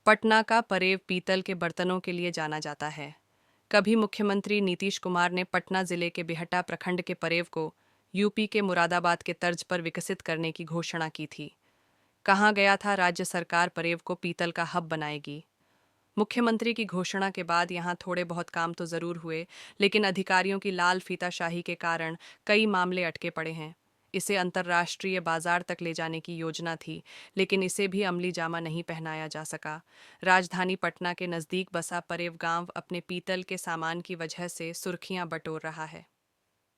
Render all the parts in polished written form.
पटना का परेव पीतल के बर्तनों के लिए जाना जाता है। कभी मुख्यमंत्री नीतीश कुमार ने पटना जिले के बिहटा प्रखंड के परेव को यूपी के मुरादाबाद के तर्ज पर विकसित करने की घोषणा की थी। कहा गया था राज्य सरकार परेव को पीतल का हब बनाएगी। मुख्यमंत्री की घोषणा के बाद यहां थोड़े बहुत काम तो जरूर हुए, लेकिन अधिकारियों की लाल फीताशाही के कारण कई मामले अटके पड़े हैं। इसे अंतर्राष्ट्रीय बाजार तक ले जाने की योजना थी, लेकिन इसे भी अमली जामा नहीं पहनाया जा सका। राजधानी पटना के नज़दीक बसा परेव गांव अपने पीतल के सामान की वजह से सुर्खियां बटोर रहा है।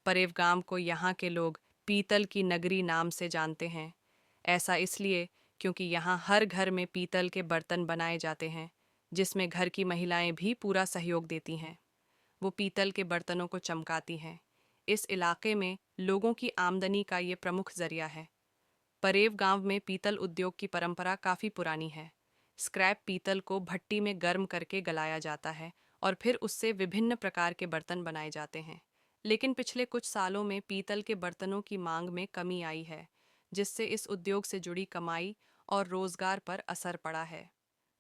परेव गांव को यहाँ के लोग पीतल की नगरी नाम से जानते हैं। ऐसा इसलिए क्योंकि यहाँ हर घर में पीतल के बर्तन बनाए जाते हैं, जिसमें घर की महिलाएं भी पूरा सहयोग देती हैं। वो पीतल के बर्तनों को चमकाती हैं। इस इलाके में लोगों की आमदनी का ये प्रमुख जरिया है। परेव गांव में पीतल उद्योग की परंपरा काफ़ी पुरानी है। स्क्रैप पीतल को भट्टी में गर्म करके गलाया जाता है और फिर उससे विभिन्न प्रकार के बर्तन बनाए जाते हैं। लेकिन पिछले कुछ सालों में पीतल के बर्तनों की मांग में कमी आई है, जिससे इस उद्योग से जुड़ी कमाई और रोजगार पर असर पड़ा है।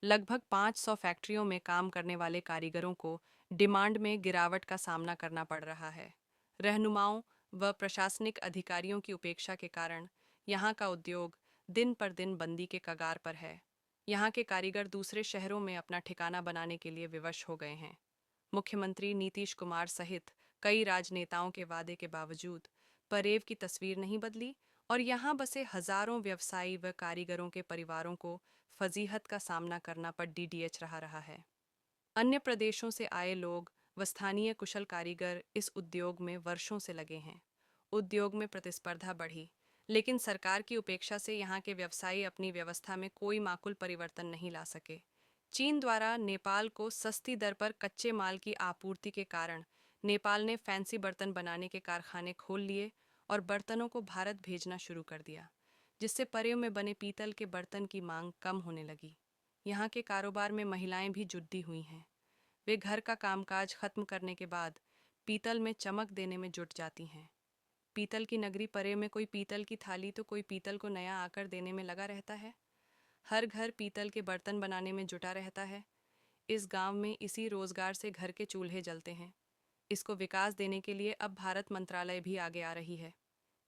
लगभग 500 फैक्ट्रियों में काम करने वाले कारीगरों को डिमांड में गिरावट का सामना करना पड़ रहा है। रहनुमाओं व प्रशासनिक अधिकारियों की उपेक्षा के कारण यहाँ का उद्योग दिन पर दिन बंदी के कगार पर है। यहाँ के कारीगर दूसरे शहरों में अपना ठिकाना बनाने के लिए विवश हो गए हैं। मुख्यमंत्री नीतीश कुमार सहित कई राजनेताओं के वादे के बावजूद परेव की तस्वीर नहीं बदली और यहाँ बसे हजारों व्यवसायी व कारीगरों के परिवारों को फजीहत का सामना करना पड़ रहा है। अन्य प्रदेशों से आए लोग व स्थानीय कुशल कारीगर इस उद्योग में वर्षों से लगे हैं। उद्योग में प्रतिस्पर्धा बढ़ी, लेकिन सरकार की उपेक्षा से यहाँ के व्यवसायी अपनी व्यवस्था में कोई माकूल परिवर्तन नहीं ला सके। चीन द्वारा नेपाल को सस्ती दर पर कच्चे माल की आपूर्ति के कारण नेपाल ने फैंसी बर्तन बनाने के कारखाने खोल लिए और बर्तनों को भारत भेजना शुरू कर दिया, जिससे परेव में बने पीतल के बर्तन की मांग कम होने लगी। यहाँ के कारोबार में महिलाएं भी जुटी हुई हैं। वे घर का कामकाज खत्म करने के बाद पीतल में चमक देने में जुट जाती हैं। पीतल की नगरी परेव में कोई पीतल की थाली तो कोई पीतल को नया आकर देने में लगा रहता है। हर घर पीतल के बर्तन बनाने में जुटा रहता है। इस गांव में इसी रोजगार से घर के चूल्हे जलते हैं। इसको विकास देने के लिए अब भारत मंत्रालय भी आगे आ रही है।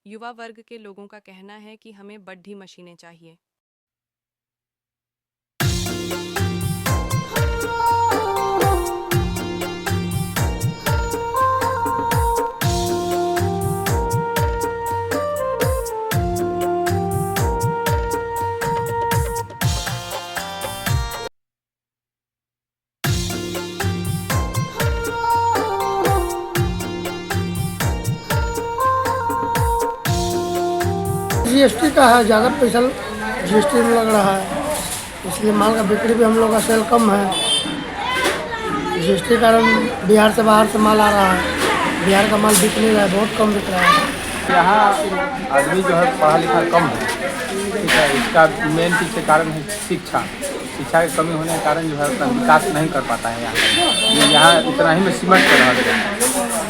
युवा वर्ग के लोगों का कहना है कि हमें बढ़ी मशीनें चाहिए। जीएसटी का है, ज़्यादा पैसा जीएसटी में लग रहा है, इसलिए माल का बिक्री भी हम लोग का सेल कम है। जीएसटी के कारण बिहार से बाहर से माल आ रहा है, बिहार का माल बिक नहीं रहा है, बहुत कम बिक रहा है। यहाँ आदमी जो है पढ़ा लिखा कम है, ठीक है। इसका मेन पीछे कारण है शिक्षा की कमी होने के कारण जो है उतना विकास नहीं कर पाता है यहाँ इतना ही में सिमट कर रहा है।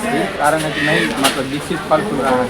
यही कारण है कि नहीं मतलब विकसित फल फूल रहा है।